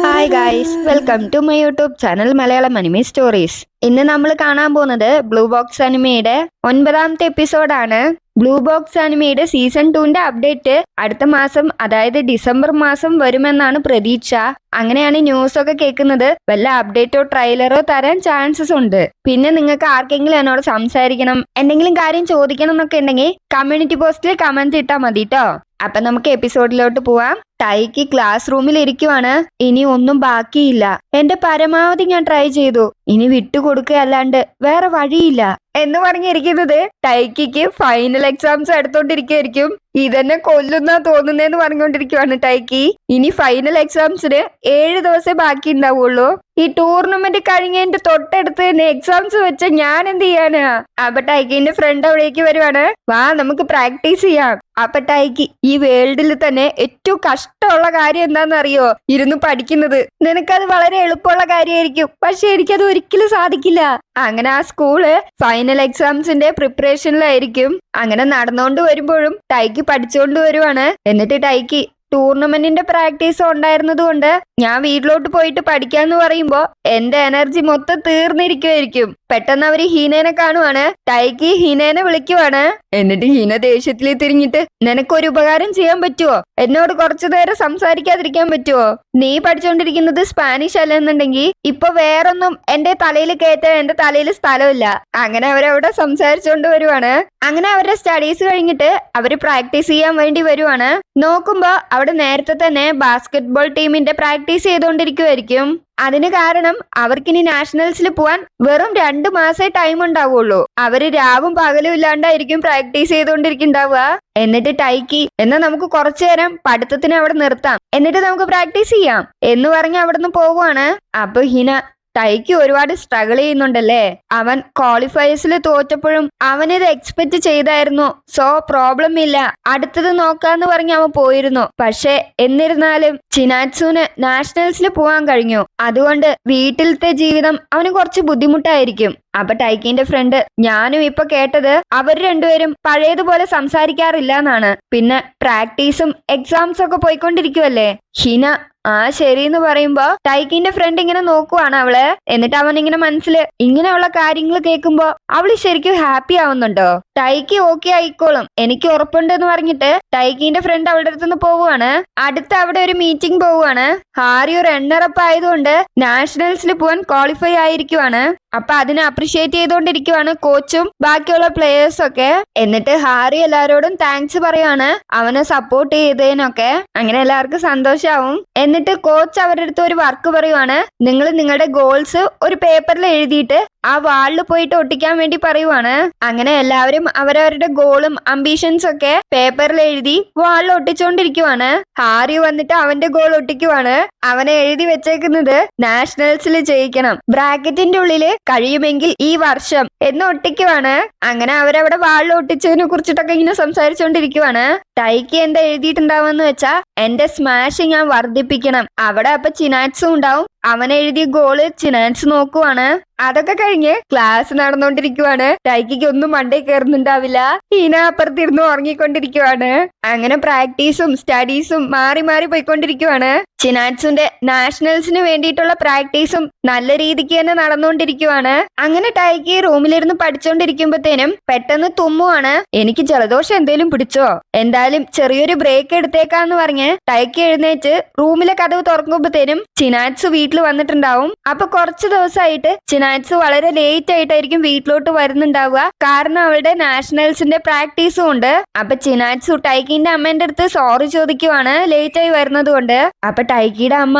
Hi guys, welcome to my YouTube channel Malayalam anime stories. ഇന്ന് നമ്മൾ കാണാൻ പോകുന്നത് ബ്ലൂ ബോക്സ് അനിമയുടെ 9ാമത്തെ എപ്പിസോഡാണ്. ബ്ലൂ ബോക്സ് അനിമയുടെ സീസൺ 2ന്റെ അപ്ഡേറ്റ് അടുത്ത മാസം, അതായത് ഡിസംബർ മാസം വരുമെന്നാണ് പ്രതീക്ഷ. അങ്ങനെയാണ് ന്യൂസ് ഒക്കെ കേൾക്കുന്നത്. വല്ല അപ്ഡേറ്റോ ട്രെയിലറോ തരാൻ ചാൻസസ് ഉണ്ട്. പിന്നെ നിങ്ങൾക്ക് ആർക്കെങ്കിലും എന്നോട് സംസാരിക്കണം, എന്തെങ്കിലും കാര്യം ചോദിക്കണം എന്നൊക്കെ ഉണ്ടെങ്കിൽ കമ്മ്യൂണിറ്റി പോസ്റ്റിൽ കമന്റ് ഇട്ടാൽ മതി കേട്ടോ. അപ്പൊ നമുക്ക് എപ്പിസോഡിലോട്ട് പോവാം. ടൈക്ക് ക്ലാസ് റൂമിൽ ഇരിക്കുവാണ്. ഇനി ഒന്നും ബാക്കിയില്ല. എന്റെ പരമാവധി ഞാൻ ട്രൈ ചെയ്തു. ഇനി വിട്ടുകൊടുക്കുകയല്ലാണ്ട് വേറെ വഴിയില്ല എന്ന് പറഞ്ഞിരിക്കുന്നത് ടൈക്കിക്ക് ഫൈനൽ എക്സാംസ് എടുത്തോണ്ടിരിക്കുകയായിരിക്കും. ഇതെന്നെ കൊല്ലുന്നാ തോന്നുന്നേന്ന് പറഞ്ഞുകൊണ്ടിരിക്കുവാണ് ടൈക്കി. ഇനി ഫൈനൽ എക്സാംസിന് 7 ദിവസമേ ബാക്കി ഉണ്ടാവുള്ളൂ. ഈ ടൂർണമെന്റ് കഴിഞ്ഞതിന്റെ തൊട്ടടുത്ത് തന്നെ എക്സാംസ് വെച്ച ഞാൻ എന്ത് ചെയ്യാനാ? അപ്പൊ ടൈക്കിന്റെ ഫ്രണ്ട് അവിടേക്ക് വരുവാണ്. വാ, നമുക്ക് പ്രാക്ടീസ് ചെയ്യാം. അപ്പൊ ടൈക്കി, ഈ വേൾഡിൽ തന്നെ ഏറ്റവും കഷ്ടമുള്ള കാര്യം എന്താണെന്നറിയോ? ഇരുന്ന് പഠിക്കുന്നത്. നിനക്കത് വളരെ എളുപ്പമുള്ള കാര്യമായിരിക്കും, പക്ഷെ എനിക്കത് ഒരിക്കലും സാധിക്കില്ല. അങ്ങനെ ആ സ്കൂള് ഫൈനൽ എക്സാംസിന്റെ പ്രിപ്പറേഷനിലായിരിക്കും. അങ്ങനെ നടന്നുകൊണ്ട് വരുമ്പോഴും ടൈക്കി പഠിച്ചുകൊണ്ട് വരുവാണ്. എന്നിട്ട് ടൈക്കി, ടൂർണമെന്റിന്റെ പ്രാക്ടീസ് ഉണ്ടായിരുന്നത് കൊണ്ട് ഞാൻ വീട്ടിലോട്ട് പോയിട്ട് പഠിക്കാന്ന് പറയുമ്പോ എന്റെ എനർജി മൊത്തം തീർന്നിരിക്കുമായിരിക്കും. പെട്ടെന്ന് അവര് ഹീനേനെ കാണുവാണ്. ടൈക്കി ഹീനേനെ വിളിക്കുവാണ്. എന്നിട്ട് ഹീന ദേഷ്യത്തിൽ തിരിഞ്ഞിട്ട്, നിനക്കൊരു ഉപകാരം ചെയ്യാൻ പറ്റുമോ? എന്നോട് കുറച്ചു നേരം സംസാരിക്കാതിരിക്കാൻ പറ്റുമോ? നീ പഠിച്ചുകൊണ്ടിരിക്കുന്നത് സ്പാനിഷ് അല്ലെന്നുണ്ടെങ്കിൽ ഇപ്പൊ വേറൊന്നും എന്റെ തലയിൽ കയറ്റാൻ എന്റെ തലയിൽ സ്ഥലമില്ല. അങ്ങനെ അവരവിടെ സംസാരിച്ചുകൊണ്ട് വരുവാണ്. അങ്ങനെ അവരുടെ സ്റ്റഡീസ് കഴിഞ്ഞിട്ട് അവര് പ്രാക്ടീസ് ചെയ്യാൻ വേണ്ടി വരുവാണ്. നോക്കുമ്പോ അവിടെ നേരത്തെ തന്നെ ബാസ്കറ്റ്ബോൾ ടീമിന്റെ പ്രാക്ടീസ് ചെയ്തുകൊണ്ടിരിക്കുമായിരിക്കും. അതിന് കാരണം അവർക്കിനി നാഷണൽസിൽ പോവാൻ വെറും 2 മാസേ ടൈം ഉണ്ടാവുള്ളൂ. അവര് രാവും പകലും ഇല്ലാണ്ടായിരിക്കും പ്രാക്ടീസ് ചെയ്തുകൊണ്ടിരിക്കുന്നുണ്ടാവുക. എന്നിട്ട് ടൈക്കി, എന്നാ നമുക്ക് കുറച്ചു നേരം പഠിത്തത്തിന് അവിടെ നിർത്താം, എന്നിട്ട് നമുക്ക് പ്രാക്ടീസ് ചെയ്യാം എന്ന് പറഞ്ഞ് അവിടുന്ന് പോവുകയാണ്. അപ്പൊ ഹിന, ടൈക്ക് ഒരുപാട് സ്ട്രഗിൾ ചെയ്യുന്നുണ്ടല്ലേ? അവൻ ക്വാളിഫയേഴ്സിൽ തോറ്റപ്പോഴും അവനിത് എക്സ്പെക്ട് ചെയ്തായിരുന്നു. സോ പ്രോബ്ലം ഇല്ല, അടുത്തത് നോക്കാന്ന് പറഞ്ഞ് അവൻ പോയിരുന്നു. പക്ഷെ എന്നിരുന്നാലും ചിനാറ്റ്സുന് നാഷണൽസിൽ പോവാൻ കഴിഞ്ഞു. അതുകൊണ്ട് വീട്ടിലത്തെ ജീവിതം അവന് കുറച്ച് ബുദ്ധിമുട്ടായിരിക്കും. അപ്പൊ ടൈക്കിന്റെ ഫ്രണ്ട്, ഞാനും ഇപ്പൊ കേട്ടത് അവർ രണ്ടുപേരും പഴയതുപോലെ സംസാരിക്കാറില്ല എന്നാണ്. പിന്നെ പ്രാക്ടീസും എക്സാംസും ഒക്കെ പോയിക്കൊണ്ടിരിക്കുവല്ലേ? ഹിന, ആ ശരിന്ന് പറയുമ്പോ ടൈക്കിന്റെ ഫ്രണ്ട് ഇങ്ങനെ നോക്കുവാണ് അവള്. എന്നിട്ട് അവൻ ഇങ്ങനെ മനസ്സില് ഇങ്ങനെയുള്ള കാര്യങ്ങൾ കേൾക്കുമ്പോ അവള് ശരിക്കും ഹാപ്പി ആവുന്നുണ്ടോ? ടൈക്കി ഓക്കെ ആയിക്കോളും, എനിക്ക് ഉറപ്പുണ്ട് എന്ന് പറഞ്ഞിട്ട് ടൈക്കിന്റെ ഫ്രണ്ട് അവളുടെ അടുത്തുനിന്ന് പോവുകയാണ്. അടുത്ത് അവിടെ ഒരു മീറ്റിംഗ് പോവുകയാണ്. ഹാരി ഒരു റണ്ണറപ്പ് ആയതുകൊണ്ട് നാഷണൽസിൽ പോവാൻ ക്വാളിഫൈ ആയിരിക്കുവാണ്. അപ്പൊ അതിനെ അപ്രിഷിയേറ്റ് ചെയ്തുകൊണ്ടിരിക്കുവാണ് കോച്ചും ബാക്കിയുള്ള പ്ലേയേഴ്സും ഒക്കെ. എന്നിട്ട് ഹാരി എല്ലാരോടും താങ്ക്സ് പറയാണ്, അവനെ സപ്പോർട്ട് ചെയ്തതിനൊക്കെ. അങ്ങനെ എല്ലാവർക്കും സന്തോഷാവും. എന്നിട്ട് കോച്ച് അവരുടെ അടുത്ത് ഒരു വർക്ക് പറയുവാണ്. നിങ്ങൾ നിങ്ങളുടെ ഗോൾസ് ഒരു പേപ്പറിൽ എഴുതിയിട്ട് ആ വാളിൽ പോയിട്ട് ഒട്ടിക്കാൻ വേണ്ടി പറയുവാണ്. അങ്ങനെ എല്ലാവരും അവരവരുടെ ഗോളും അംബിഷൻസും ഒക്കെ പേപ്പറിൽ എഴുതി വാളിൽ ഒട്ടിച്ചുകൊണ്ടിരിക്കുവാണ്. ഹാരി വന്നിട്ട് അവന്റെ ഗോൾ ഒട്ടിക്കുവാണ്. അവനെ എഴുതി വെച്ചേക്കുന്നത് നാഷണൽസിൽ ജയിക്കണം, ബ്രാക്കറ്റിന്റെ ഉള്ളില് കഴിയുമെങ്കിൽ ഈ വർഷം എന്ന് ഒട്ടിക്കുവാണ്. അങ്ങനെ അവരവിടെ വാളിൽ ഒട്ടിച്ചതിനെ കുറിച്ചിട്ടൊക്കെ ഇങ്ങനെ സംസാരിച്ചുകൊണ്ടിരിക്കുവാണ്. ടൈക്കി എന്താ എഴുതിയിട്ടുണ്ടാവുമെന്ന് വെച്ചാ, എന്റെ സ്മാഷ് ഞാൻ വർദ്ധിപ്പിക്കണം. അവിടെ അപ്പൊ ചിനാറ്റ്സും ഉണ്ടാവും. അവൻ എഴുതിയ ഗോള് ചിനാറ്റ്സ് നോക്കുവാണ്. അതൊക്കെ കഴിഞ്ഞ് ക്ലാസ് നടന്നുകൊണ്ടിരിക്കുവാണ്. ടൈക്കിക്ക് ഒന്നും മണ്ടേ കയറുന്നുണ്ടാവില്ല. ഹീന അപ്പുറത്തിരുന്ന് ഉറങ്ങിക്കൊണ്ടിരിക്കുവാണ്. അങ്ങനെ പ്രാക്ടീസും സ്റ്റഡീസും മാറി മാറി പോയിക്കൊണ്ടിരിക്കുവാണ്. ചിനാറ്റ്സിന്റെ നാഷണൽസിന് വേണ്ടിയിട്ടുള്ള പ്രാക്ടീസും നല്ല രീതിക്ക് തന്നെ നടന്നുകൊണ്ടിരിക്കുവാണ്. അങ്ങനെ ടൈക്കി റൂമിലിരുന്ന് പഠിച്ചുകൊണ്ടിരിക്കുമ്പോഴത്തേനും പെട്ടെന്ന് തുമ്മുവാണ്. എനിക്ക് ജലദോഷം എന്തേലും പിടിച്ചോ? എന്തായാലും ചെറിയൊരു ബ്രേക്ക് എടുത്തേക്കാന്ന് പറഞ്ഞ് ടൈക്കി എഴുന്നേറ്റ് റൂമിലെ കതവ് തുറക്കുമ്പോഴത്തേനും ചിനാറ്റ്സ് വീട്ടിൽ വന്നിട്ടുണ്ടാവും. അപ്പൊ കുറച്ച് ദിവസമായിട്ട് ചിനാറ്റ്സ് വളരെ ലേറ്റ് ആയിട്ടായിരിക്കും വീട്ടിലോട്ട് വരുന്നുണ്ടാവുക. കാരണം അവളുടെ നാഷണൽസിന്റെ പ്രാക്ടീസും ഉണ്ട്. അപ്പൊ ചിനാറ്റ്സ് ടൈക്കിന്റെ അമ്മേന്റെ അടുത്ത് സോറി ചോദിക്കുവാണ് ലേറ്റ് ആയി വരുന്നത് കൊണ്ട്. അപ്പൊ ടൈക്കിയുടെ അമ്മ,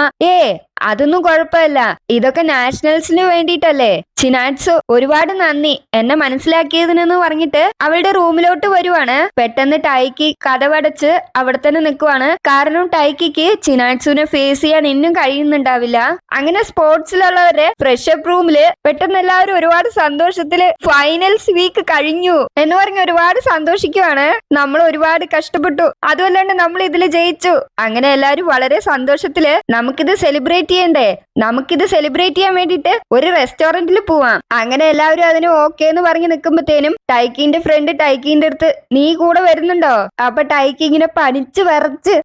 അതൊന്നും കുഴപ്പമില്ല, ഇതൊക്കെ നാഷണൽസിന് വേണ്ടിയിട്ടല്ലേ. ചിനാറ്റ്സ് ഒരുപാട് നന്ദി എന്നെ മനസ്സിലാക്കിയതിനെന്ന് പറഞ്ഞിട്ട് അവളുടെ റൂമിലോട്ട് വരുവാണ്. പെട്ടെന്ന് ടൈക്കി കതവടച്ച് അവിടെ തന്നെ നിൽക്കുവാണ്. കാരണം ടൈക്കിക്ക് ചിനാറ്റ്സുനെ ഫേസ് ചെയ്യാൻ ഇന്നും കഴിയുന്നുണ്ടാവില്ല. അങ്ങനെ സ്പോർട്സിലുള്ളവരുടെ ഫ്രഷപ്പ് റൂമില് പെട്ടെന്ന് എല്ലാവരും ഒരുപാട് സന്തോഷത്തില് ഫൈനൽസ് വീക്ക് കഴിഞ്ഞു എന്ന് പറഞ്ഞ് ഒരുപാട് സന്തോഷിക്കുവാണ്. നമ്മൾ ഒരുപാട് കഷ്ടപ്പെട്ടു, അതുമല്ലാണ്ട് നമ്മൾ ഇതിൽ ജയിച്ചു. അങ്ങനെ എല്ലാവരും വളരെ സന്തോഷത്തില് നമുക്കിത് സെലിബ്രേറ്റ് സെലിബ്രേറ്റ് ചെയ്യണ്ടേ? നമുക്കിത് സെലിബ്രേറ്റ് ചെയ്യാൻ വേണ്ടിട്ട് ഒരു റെസ്റ്റോറന്റിൽ പോവാം. അങ്ങനെ എല്ലാവരും അതിന് ഓക്കെ എന്ന് പറഞ്ഞ് നിൽക്കുമ്പോഴത്തേനും ടൈക്കിന്റെ ഫ്രണ്ട് ടൈക്കിന്റെ അടുത്ത് നീ കൂടെ വരുന്നുണ്ടോ? അപ്പൊ ടൈക്കി ഇങ്ങനെ പനിച്ച് വിറച്ച്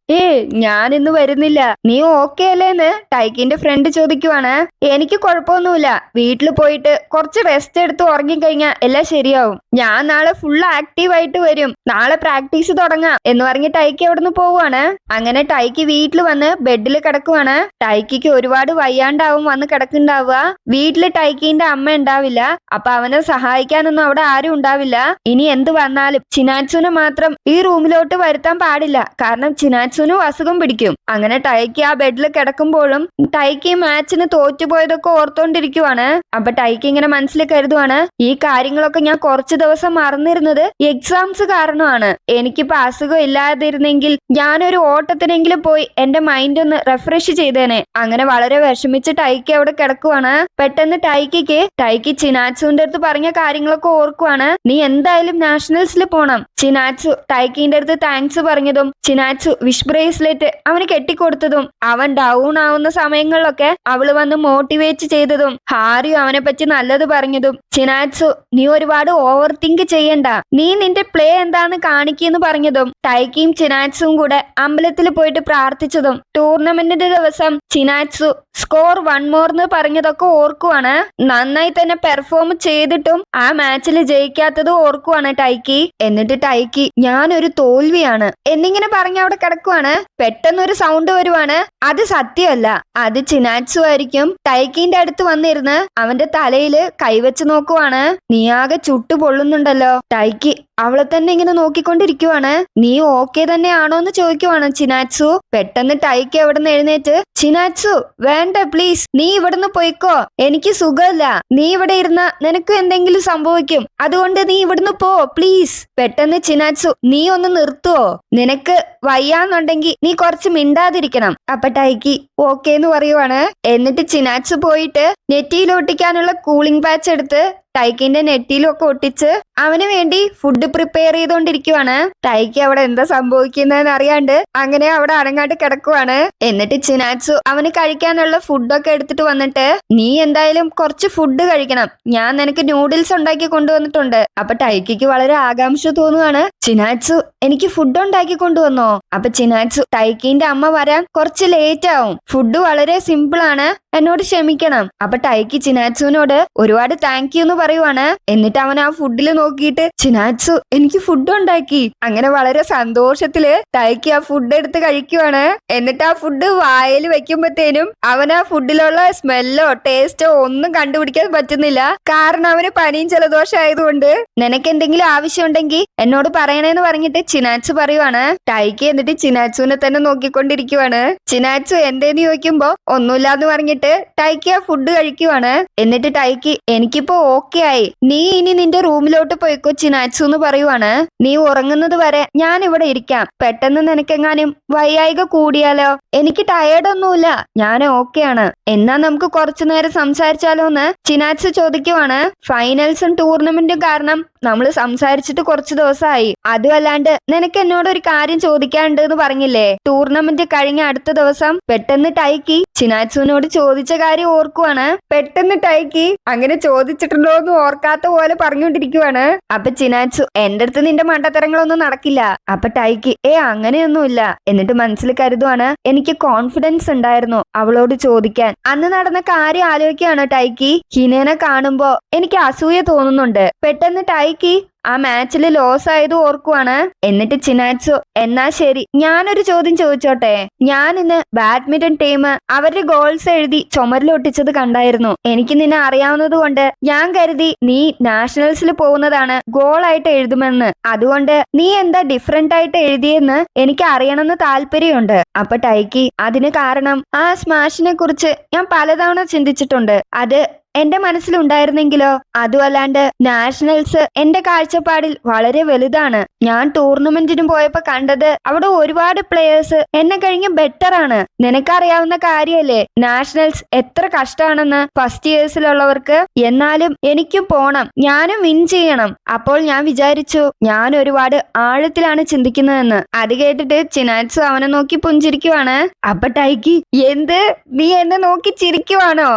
ഞാൻ ഇന്ന് വരുന്നില്ല, നീ ഓക്കെ അല്ലേന്ന് ടൈക്കിന്റെ ഫ്രണ്ട് ചോദിക്കുവാണ്. എനിക്ക് കുഴപ്പമൊന്നുമില്ല, വീട്ടിൽ പോയിട്ട് കുറച്ച് റെസ്റ്റ് എടുത്ത് ഉറങ്ങിക്കഴിഞ്ഞാൽ എല്ലാം ശരിയാവും. ഞാൻ നാളെ ഫുൾ ആക്റ്റീവ് ആയിട്ട് വരും, നാളെ പ്രാക്ടീസ് തുടങ്ങാം എന്ന് പറഞ്ഞ് ടൈക്കി അവിടുന്ന് പോവാണ്. അങ്ങനെ ടൈക്കി വീട്ടിൽ വന്ന് ബെഡിൽ കിടക്കുവാണ്. ടൈക്കിക്ക് ഒരുപാട് വയ്യാണ്ടാവും വന്ന് കിടക്കുന്നുണ്ടാവുക. വീട്ടില് ടൈക്കിന്റെ അമ്മ ഉണ്ടാവില്ല, അപ്പൊ അവനെ സഹായിക്കാനൊന്നും അവിടെ ആരും ഉണ്ടാവില്ല. ഇനി എന്ത് വന്നാലും ചിനാറ്റ്സുനെ മാത്രം ഈ റൂമിലോട്ട് വരുത്താൻ പാടില്ല, കാരണം ചിനാറ്റ്സുനും അസുഖം പിടിക്കും. അങ്ങനെ ടൈക്കി ആ ബെഡിൽ കിടക്കുമ്പോഴും ടൈക്കി മാച്ചിന് തോറ്റുപോയതൊക്കെ ഓർത്തോണ്ടിരിക്കുവാണ്. അപ്പൊ ടൈക്കി ഇങ്ങനെ മനസ്സിൽ കരുതുവാണ്, ഈ കാര്യങ്ങളൊക്കെ ഞാൻ കുറച്ചു ദിവസം മറന്നിരുന്നത് എക്സാംസ് കാരണമാണ്. എനിക്കിപ്പോ അസുഖം ഇല്ലാതിരുന്നെങ്കിൽ ഞാനൊരു ഓട്ടത്തിനെങ്കിലും പോയി എന്റെ മൈൻഡ് ഒന്ന് റിഫ്രഷ് ചെയ്തേനെ. അങ്ങനെ വളരെ വിഷമിച്ച് ടൈക്കി അവിടെ കിടക്കുവാണ്. പെട്ടെന്ന് ടൈക്കി ചിനാറ്റ്സുവിന്റെ അടുത്ത് പറഞ്ഞ കാര്യങ്ങളൊക്കെ ഓർക്കുവാണ്. നീ എന്തായാലും നാഷണൽസിൽ പോണം. ചിനാറ്റ്സു ടൈക്കിന്റെ അടുത്ത് താങ്ക്സ് പറഞ്ഞതും ചിനാറ്റ്സു വിഷ് ബ്രേസ്ലെറ്റ് അവന് കെട്ടിക്കൊടുത്തതും അവൻ ഡൗൺ ആവുന്ന സമയങ്ങളിലൊക്കെ അവള് വന്ന് മോട്ടിവേറ്റ് ചെയ്തതും ഹാരിയും അവനെ പറ്റി നല്ലത് പറഞ്ഞതും ചിനാറ്റ്സു നീ ഒരുപാട് ഓവർ തിങ്ക് ചെയ്യണ്ട, നീ നിന്റെ പ്ലേ എന്താന്ന് കാണിക്കെന്ന് പറഞ്ഞതും ടൈക്കിയും ചിനാറ്റ്സും കൂടെ അമ്പലത്തിൽ പോയിട്ട് പ്രാർത്ഥിച്ചതും ടൂർണമെന്റിന്റെ ദിവസം ചിനാറ്റ്സു സ്കോർ 1 more എന്ന് പറഞ്ഞതൊക്കെ ഓർക്കുവാണ്. നന്നായി തന്നെ പെർഫോം ചെയ്തിട്ടും ആ മാച്ചിൽ ജയിക്കാത്തത് ഓർക്കുവാണ് ടൈക്കി. എന്നിട്ട് ടൈക്കി ഞാനൊരു തോൽവിയാണ് എന്നിങ്ങനെ പറഞ്ഞ അവിടെ കിടക്കുവാണ്. പെട്ടെന്നൊരു സൗണ്ട് വരുവാണ്. അത് സത്യമല്ല, അത് ചിനാറ്റ്സു ആയിരിക്കും. ടൈക്കിന്റെ അടുത്ത് വന്നിരുന്ന് അവന്റെ തലയില് കൈവച്ച് നോക്കുവാണ്. നീ ആകെ ചുട്ടു പൊള്ളുന്നുണ്ടല്ലോ. ടൈക്കി അവളെ തന്നെ ഇങ്ങനെ നോക്കിക്കൊണ്ടിരിക്കുവാണ്. നീ ഓക്കെ തന്നെയാണോ എന്ന് ചോദിക്കുവാണ് ചിനാറ്റ്സു. പെട്ടെന്ന് ടൈക്കി അവിടുന്ന് എഴുന്നേറ്റ് ചിനാറ്റ്സു വേണ്ട പ്ലീസ്, നീ ഇവിടുന്ന് പോയിക്കോ, എനിക്ക് സുഖമില്ല, നീ ഇവിടെ ഇരുന്ന നിനക്ക് എന്തെങ്കിലും സംഭവിക്കും, അതുകൊണ്ട് നീ ഇവിടുന്ന് പോ പ്ലീസ്. പെട്ടെന്ന് ചിനാറ്റ്സു നീ ഒന്ന് നിർത്തുവോ, നിനക്ക് വയ്യാന്നുണ്ടെങ്കിൽ നീ കുറച്ച് മിണ്ടാതിരിക്കണം. അപ്പൊ ടൈക്കി ഓക്കെ എന്ന് പറയുവാണ്. എന്നിട്ട് ചിനാറ്റ്സു പോയിട്ട് നെറ്റിയിൽ ഒട്ടിക്കാനുള്ള കൂളിംഗ് പാച്ച് എടുത്ത് ടൈക്കിന്റെ നെറ്റിയിലൊക്കെ ഒട്ടിച്ച് അവന് വേണ്ടി ഫുഡ് പ്രിപ്പയർ ചെയ്തോണ്ടിരിക്കുവാണ്. ടൈക്കി അവിടെ എന്താ സംഭവിക്കുന്നതെന്ന് അറിയാണ്ട് അങ്ങനെ അവിടെ അനങ്ങാണ്ട് കിടക്കുവാണ്. എന്നിട്ട് ചിനാറ്റ്സു അവന് കഴിക്കാനുള്ള ഫുഡൊക്കെ എടുത്തിട്ട് വന്നിട്ട് നീ എന്തായാലും കുറച്ച് ഫുഡ് കഴിക്കണം, ഞാൻ നിനക്ക് നൂഡിൽസ് ഉണ്ടാക്കി കൊണ്ടുവന്നിട്ടുണ്ട്. അപ്പൊ ടൈക്കിക്ക് വളരെ ആകാംക്ഷ തോന്നുവാണ്. ചിനാറ്റ്സു എനിക്ക് ഫുഡ് ഉണ്ടാക്കി കൊണ്ടുവന്നോ? അപ്പൊ ചിനാറ്റ്സു ടൈക്കിന്റെ അമ്മ വരാൻ കുറച്ച് ലേറ്റ് ആവും, ഫുഡ് വളരെ സിമ്പിൾ ആണ്, എന്നോട് ക്ഷമിക്കണം. അപ്പൊ ടൈക്കി ചിനാറ്റ്സുവിനോട് ഒരുപാട് താങ്ക് യു എന്ന് പറയുവാണ്. എന്നിട്ട് അവൻ ആ ഫുഡിൽ നോക്കിയിട്ട് ചിനാറ്റ്സു എനിക്ക് ഫുഡ് ഉണ്ടാക്കി. അങ്ങനെ വളരെ സന്തോഷത്തില് ടൈക്കി ആ ഫുഡ് എടുത്ത് കഴിക്കുവാണ്. എന്നിട്ട് ആ ഫുഡ് വായിൽ വെക്കുമ്പോഴത്തേനും അവൻ ആ ഫുഡിലുള്ള സ്മെല്ലോ ടേസ്റ്റോ ഒന്നും കണ്ടുപിടിക്കാൻ പറ്റുന്നില്ല, കാരണം അവന് പനിയും ജലദോഷം ആയതുകൊണ്ട്. നിനക്ക് എന്തെങ്കിലും ആവശ്യമുണ്ടെങ്കിൽ എന്നോട് പറയണേന്ന് പറഞ്ഞിട്ട് ചിനാറ്റ്സു പറയുവാണ്. ടൈക്കി എന്നിട്ട് ചിനാറ്റ്സുവിനെ തന്നെ നോക്കിക്കൊണ്ടിരിക്കുവാണ്. ചിനാറ്റ്സു എന്തേന്ന് ചോദിക്കുമ്പോ ഒന്നുമില്ലാന്ന് പറഞ്ഞിട്ട് ടൈക്കി ആ ഫുഡ് കഴിക്കുവാണ്. എന്നിട്ട് ടൈക്കി എനിക്കിപ്പോ ഓക്കെ ആയി, നീ ഇനി നിന്റെ റൂമിലോട്ട് പോയിക്കോ ചിനാറ്റ്സു എന്ന് പറയുവാണ്. നീ ഉറങ്ങുന്നത് വരെ ഞാൻ ഇവിടെ ഇരിക്കാം, പെട്ടെന്ന് നിനക്കെങ്ങാനും വയ്യായിക കൂടിയാലോ? എനിക്ക് ടയേർഡ് ഒന്നുമില്ല, ഞാൻ ഓക്കെയാണ്, എന്നാ നമുക്ക് കുറച്ചു നേരം സംസാരിച്ചാലോ എന്ന് ചിനാറ്റ്സു ചോദിക്കുവാണ്. ഫൈനൽസും ടൂർണമെന്റും കാരണം നമ്മൾ സംസാരിച്ചിട്ട് കുറച്ച് ദിവസമായി, അതുമല്ലാണ്ട് നിനക്ക് എന്നോട് ഒരു കാര്യം ചോദിക്കാനുണ്ട് എന്ന് പറഞ്ഞില്ലേ? ടൂർണമെന്റ് കഴിഞ്ഞ അടുത്ത ദിവസം പെട്ടെന്ന് ടൈക്കി ചിനാറ്റ്സുവിനോട് ചോദിച്ച കാര്യം ഓർക്കുവാണ്. പെട്ടെന്ന് ടൈക്കി അങ്ങനെ ചോദിച്ചിട്ടുണ്ടോ എന്ന് ഓർക്കാത്ത പോലെ പറഞ്ഞുകൊണ്ടിരിക്കുവാണ്. അപ്പൊ ചിനാറ്റ്സു എന്റെ അടുത്ത് നിന്റെ മണ്ടത്തരങ്ങളൊന്നും നടക്കില്ല. അപ്പൊ ടൈക്കി അങ്ങനെയൊന്നുമില്ല. എന്നിട്ട് മനസ്സിൽ കരുതുവാണ് എനിക്ക് കോൺഫിഡൻസ് ഉണ്ടായിരുന്നു അവളോട് ചോദിക്കാൻ. അന്ന് നടന്ന കാര്യം ആലോചിക്കുകയാണ് ടൈക്കി. ഹിനേനെ കാണുമ്പോ എനിക്ക് അസൂയ തോന്നുന്നുണ്ട്. പെട്ടെന്ന് ടൈക്കി ആ മാച്ചിൽ ലോസ് ആയത് ഓർക്കുവാണ്. എന്നിട്ട് ചിനാറ്റ്സു എന്നാ ശരി ഞാനൊരു ചോദ്യം ചോദിച്ചോട്ടെ? ഞാൻ ഇന്ന് ബാഡ്മിന്റൺ ടീം അവരുടെ ഗോൾസ് എഴുതി ചുമരിലൊട്ടിച്ചത് കണ്ടായിരുന്നു. എനിക്ക് നിന്നെ അറിയാവുന്നത് കൊണ്ട് ഞാൻ കരുതി നീ നാഷണൽസിൽ പോകുന്നതാണ് ഗോളായിട്ട് എഴുതുമെന്ന്. അതുകൊണ്ട് നീ എന്താ ഡിഫറെന്റ് ആയിട്ട് എഴുതിയെന്ന് എനിക്ക് അറിയണമെന്ന് താല്പര്യമുണ്ട്. അപ്പൊ ടൈക്കി അതിന് കാരണം ആ സ്മാഷിനെ കുറിച്ച് ഞാൻ പലതവണ ചിന്തിച്ചിട്ടുണ്ട്. അത് എന്റെ മനസ്സിലുണ്ടായിരുന്നെങ്കിലോ? അതുമല്ലാണ്ട് നാഷണൽസ് എന്റെ കാഴ്ചപ്പാടിൽ വളരെ വലുതാണ്. ഞാൻ ടൂർണമെന്റിന് പോയപ്പോ കണ്ടത് അവിടെ ഒരുപാട് പ്ലേയേഴ്സ് എന്നെ കഴിഞ്ഞ് ബെറ്റർ ആണ്. നിനക്കറിയാവുന്ന കാര്യല്ലേ നാഷണൽസ് എത്ര കഷ്ടമാണെന്ന് ഫസ്റ്റ് ഇയേഴ്സിലുള്ളവർക്ക്. എന്നാലും എനിക്കും പോണം, ഞാനും വിൻ ചെയ്യണം. അപ്പോൾ ഞാൻ വിചാരിച്ചു ഞാൻ ഒരുപാട് ആഴത്തിലാണ് ചിന്തിക്കുന്നതെന്ന്. അത് കേട്ടിട്ട് ചിനാറ്റ്സു അവനെ നോക്കി പുഞ്ചിരിക്കുവാണ്. അപ്പൊ ടൈക്കി, എന്ത്, നീ എന്നെ നോക്കി ചിരിക്കുവാണോ?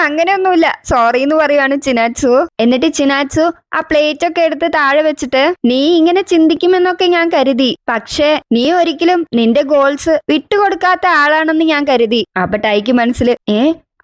അങ്ങനെയൊന്നുമില്ല, സോറി എന്ന് പറയുവാണ് ചിനാറ്റ്സു. എന്നിട്ട് ചിനാറ്റ്സു ആ പ്ലേറ്റ് ഒക്കെ എടുത്ത് താഴെ വെച്ചിട്ട്, നീ ഇങ്ങനെ ചിന്തിക്കുമെന്നൊക്കെ ഞാൻ കരുതി, പക്ഷേ നീ ഒരിക്കലും നിന്റെ ഗോൾസ് വിട്ടുകൊടുക്കാത്ത ആളാണെന്ന് ഞാൻ കരുതി. അപ്പൊ ടൈക്ക് മനസ്സിൽ,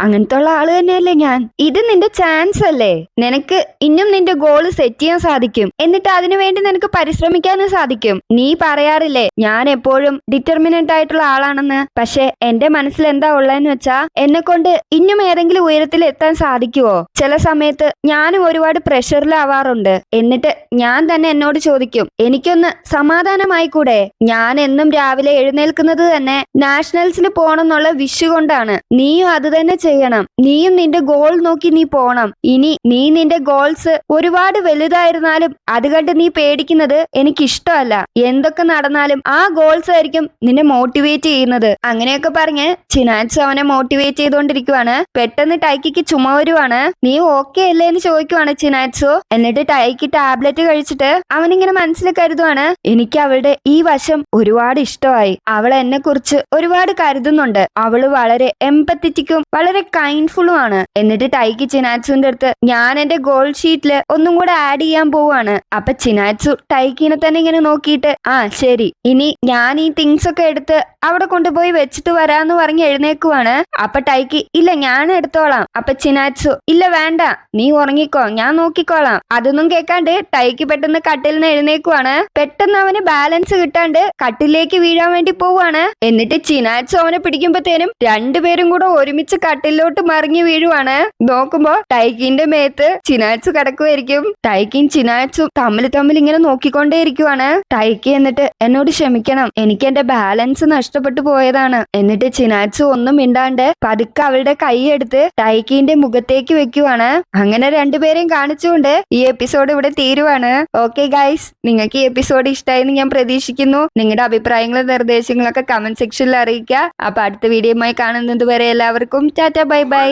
അങ്ങനത്തെ ഉള്ള ആള് തന്നെയല്ലേ ഞാൻ. ഇത് നിന്റെ ചാൻസ് അല്ലേ, നിനക്ക് ഇന്നും നിന്റെ ഗോള് സെറ്റ് ചെയ്യാൻ സാധിക്കും. എന്നിട്ട് അതിനു വേണ്ടി നിനക്ക് പരിശ്രമിക്കാനും സാധിക്കും. നീ പറയാറില്ലേ ഞാൻ എപ്പോഴും ഡിറ്റർമിനന്റ് ആയിട്ടുള്ള ആളാണെന്ന്. പക്ഷെ എന്റെ മനസ്സിൽ എന്താ ഉള്ളതെന്ന് വെച്ചാ, എന്നെ കൊണ്ട് ഇന്നും ഏതെങ്കിലും ഉയരത്തിൽ എത്താൻ സാധിക്കുവോ? ചില സമയത്ത് ഞാനും ഒരുപാട് പ്രഷറിലാവാറുണ്ട്. എന്നിട്ട് ഞാൻ തന്നെ എന്നോട് ചോദിക്കും, എനിക്കൊന്ന് സമാധാനമായി കൂടെ? ഞാൻ എന്നും രാവിലെ എഴുന്നേൽക്കുന്നത് തന്നെ നാഷണൽസിന് പോണെന്നുള്ള വിഷ് കൊണ്ടാണ്. നീയും അത് തന്നെ ചെയ്യണം. നീയും നിന്റെ ഗോൾ നോക്കി നീ പോണം. ഇനി നീ നിന്റെ ഗോൾസ് ഒരുപാട് വലുതായിരുന്നാലും അത് കണ്ട് നീ പേടിക്കുന്നത് എനിക്കിഷ്ടമല്ല. എന്തൊക്കെ നടന്നാലും ആ ഗോൾസ് ആയിരിക്കും നിന്നെ മോട്ടിവേറ്റ് ചെയ്യുന്നത്. അങ്ങനെയൊക്കെ പറഞ്ഞ് ചിനാറ്റ്സു അവനെ മോട്ടിവേറ്റ് ചെയ്തുകൊണ്ടിരിക്കുവാണ്. പെട്ടെന്ന് ടൈക്കിക്ക് ചുമ വരുവാണ്. നീ ഓക്കെ അല്ലേ എന്ന് ചോദിക്കുവാണ് ചിനാറ്റ്സു. എന്നിട്ട് ടൈക്കി ടാബ്ലറ്റ് കഴിച്ചിട്ട് അവനിങ്ങനെ മനസ്സിൽ കരുതുവാണ്, എനിക്ക് അവളുടെ ഈ വശം ഒരുപാട് ഇഷ്ടമായി. അവൾ എന്നെ കുറിച്ച് ഒരുപാട് കരുതുന്നുണ്ട്. അവള് വളരെ എംപത്തറ്റിക്കും വളരെ കൈൻഡ്ഫുള്ളും ആണ്. എന്നിട്ട് ടൈക്കി ചിനാറ്റ്സുവിന്റെ അടുത്ത്, ഞാൻ എന്റെ ഗോൾ ഷീറ്റില് ഒന്നും കൂടെ ആഡ് ചെയ്യാൻ പോവാണ്. അപ്പൊ ചിനാറ്റ്സു ടൈക്കിനെ തന്നെ ഇങ്ങനെ നോക്കിയിട്ട്, ശരി, ഇനി ഞാൻ ഈ തിങ്സ് ഒക്കെ എടുത്ത് അവിടെ കൊണ്ടുപോയി വെച്ചിട്ട് വരാന്ന് പറഞ്ഞ് എഴുന്നേക്കുവാണ്. അപ്പൊ ടൈക്കി, ഇല്ല ഞാൻ എടുത്തോളാം. അപ്പൊ ചിനാറ്റ്സു, ഇല്ല വേണ്ട, നീ ഉറങ്ങിക്കോ, ഞാൻ നോക്കിക്കോളാം. അതൊന്നും കേൾക്കാണ്ട് ടൈക്കി പെട്ടെന്ന് കട്ടിൽ നിന്ന് എഴുന്നേക്കുവാണ്. പെട്ടെന്ന് അവന് ബാലൻസ് കിട്ടാണ്ട് കട്ടിലേക്ക് വീഴാൻ വേണ്ടി പോവാണ്. എന്നിട്ട് ചിനാറ്റ്സു അവനെ പിടിക്കുമ്പോഴത്തേനും രണ്ടുപേരും കൂടെ ഒരുമിച്ച് കട്ടിലോട്ട് മറിഞ്ഞു വീഴുവാണ്. നോക്കുമ്പോ ടൈക്കിന്റെ മേത്ത് ചിനാറ്റ്സു കിടക്കുമായിരിക്കും. ടൈക്കിയും ചിനാറ്റ്സും തമ്മിൽ ഇങ്ങനെ നോക്കിക്കൊണ്ടേ ഇരിക്കുവാണ്. ടൈക്കി എന്നിട്ട്, എന്നോട് ക്ഷമിക്കണം, എനിക്ക് എന്റെ ബാലൻസ് നഷ്ടപ്പെട്ടു പോയതാണ്. എന്നിട്ട് ചിനാറ്റ്സു ഒന്നും മിണ്ടാണ്ട് പതുക്കെ അവളുടെ കൈയെടുത്ത് ടൈക്കിന്റെ മുഖത്തേക്ക് വെക്കുവാണ്. അങ്ങനെ രണ്ടുപേരെയും കാണിച്ചുകൊണ്ട് ഈ എപ്പിസോഡ് ഇവിടെ തീരുവാണ്. ഓക്കെ ഗൈസ്, നിങ്ങൾക്ക് ഈ എപ്പിസോഡ് ഇഷ്ടമായെന്ന് ഞാൻ പ്രതീക്ഷിക്കുന്നു. നിങ്ങളുടെ അഭിപ്രായങ്ങളും നിർദ്ദേശങ്ങളൊക്കെ കമന്റ് സെക്ഷനിൽ അറിയിക്കുക. അപ്പൊ അടുത്ത വീഡിയോയുമായി കാണുന്നത് വരെ എല്ലാവർക്കും ടാറ്റ, ബൈ ബൈ.